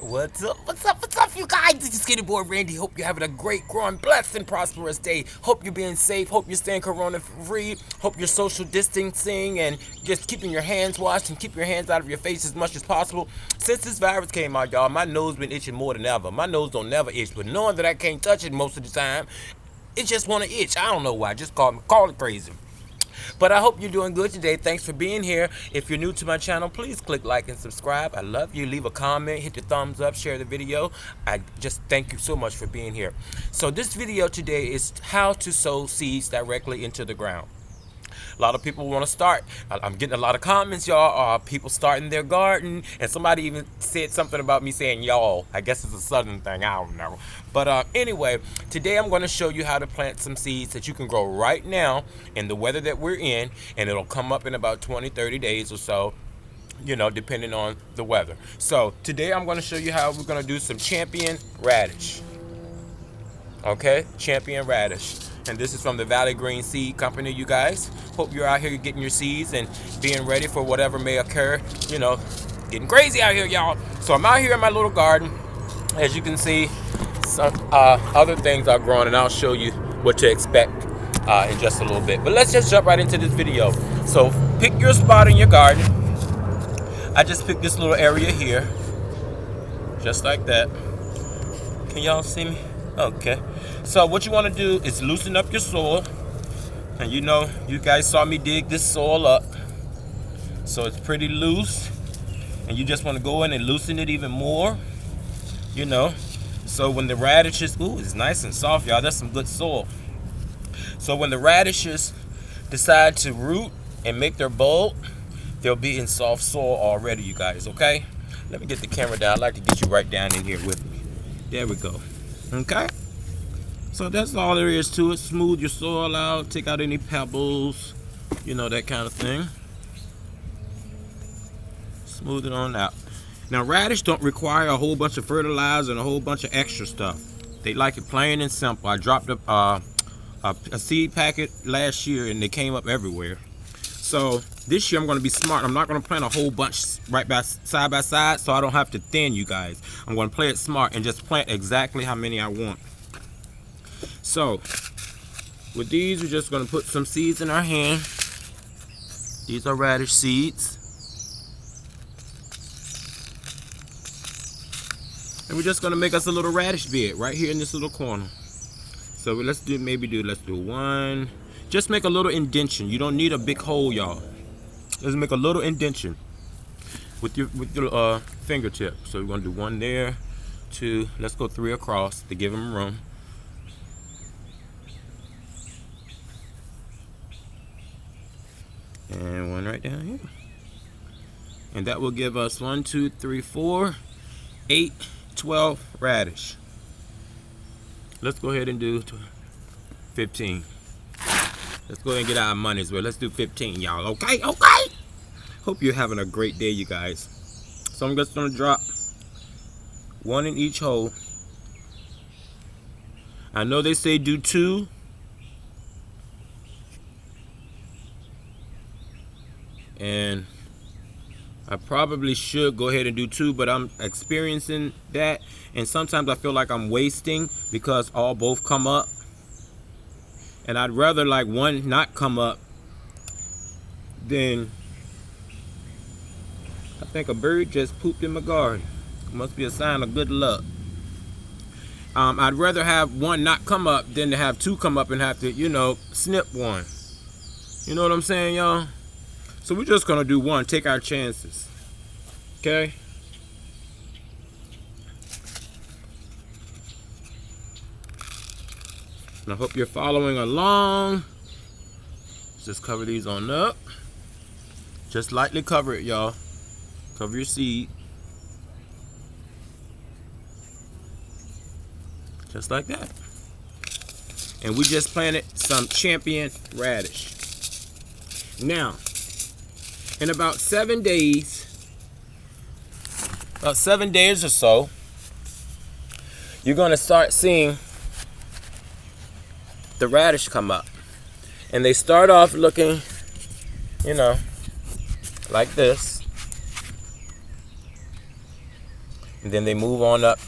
What's up? What's up? What's up, you guys? This is Skinny Boy Randy. Hope you're having a great, growing, blessed, and prosperous day. Hope you're being safe. Hope you're staying corona free. Hope you're social distancing and just keeping your hands washed and keep your hands out of your face as much as possible. Since this virus came out, y'all, my nose been itching more than ever. My nose don't never itch, but knowing that I can't touch it most of the time, it just want to itch. I don't know why. Just call it crazy. But I hope you're doing good today. Thanks for being here. If you're new to my channel, please click like and subscribe. I love you. Leave a comment, hit the thumbs up, share the video. I just thank you so much for being here. So this video today is how to sow seeds directly into the ground. A lot of people want to start. I'm getting a lot of comments, y'all. People starting their garden, and somebody even said something about me saying y'all. I guess it's a southern thing. I don't know. But anyway, today I'm going to show you how to plant some seeds that you can grow right now in the weather that we're in, and it'll come up in about 20-30 days or so, you know, depending on the weather. So today I'm going to show you how we're going to do some champion radish. Okay, champion radish. And this is from the Valley Green Seed Company, you guys. Hope you're out here getting your seeds and being ready for whatever may occur. You know, getting crazy out here, y'all. So I'm out here in my little garden. As you can see, some other things are growing, and I'll show you what to expect in just a little bit. But let's just jump right into this video. So pick your spot in your garden. I just picked this little area here, just like that. Can y'all see me? Okay. So what you want to do is loosen up your soil. And you know, you guys saw me dig this soil up. So it's pretty loose. And you just want to go in and loosen it even more. You know. So when the radishes, ooh, it's nice and soft, y'all. That's some good soil. So when the radishes decide to root and make their bulb, they'll be in soft soil already, you guys, okay? Let me get the camera down. I'd like to get you right down in here with me. There we go. Okay? So that's all there is to it. Smooth your soil out, take out any pebbles, you know, that kind of thing. Smooth it on out. Now radish don't require a whole bunch of fertilizer and a whole bunch of extra stuff. They like it plain and simple. I dropped a seed packet last year and they came up everywhere. So this year I'm going to be smart. I'm not going to plant a whole bunch side by side, so I don't have to thin, you guys. I'm going to play it smart and just plant exactly how many I want. So with these, we're just going to put some seeds in our hand. These are radish seeds. And we're just going to make us a little radish bed right here in this little corner. So let's do one. Just make a little indentation. You don't need a big hole, y'all. Let's make a little indentation with your fingertip. So we're going to do one there, two. Let's go three across to give them room. And one right down here. And that will give us 1, 2, 3, 4, 8, 12 radish. Let's go ahead and do 15. Let's go ahead and get our money's worth. Let's do 15, y'all. Okay? Okay? Hope you're having a great day, you guys. So I'm just going to drop one in each hole. I know they say do 2. And I probably should go ahead and do 2, but I'm experiencing that. And sometimes I feel like I'm wasting because both come up. And I'd rather like one not come up than, I think a bird just pooped in my garden. It must be a sign of good luck. I'd rather have one not come up than to have 2 come up and have to, you know, snip one. You know what I'm saying, y'all? So we're just gonna do one, take our chances. Okay? And I hope you're following along. Just cover these on up. Just lightly cover it, y'all. Cover your seed. Just like that. And we just planted some champion radish. Now, in about 7 days, or so, you're gonna start seeing the radish come up. And they start off looking, you know, like this. and then they move on up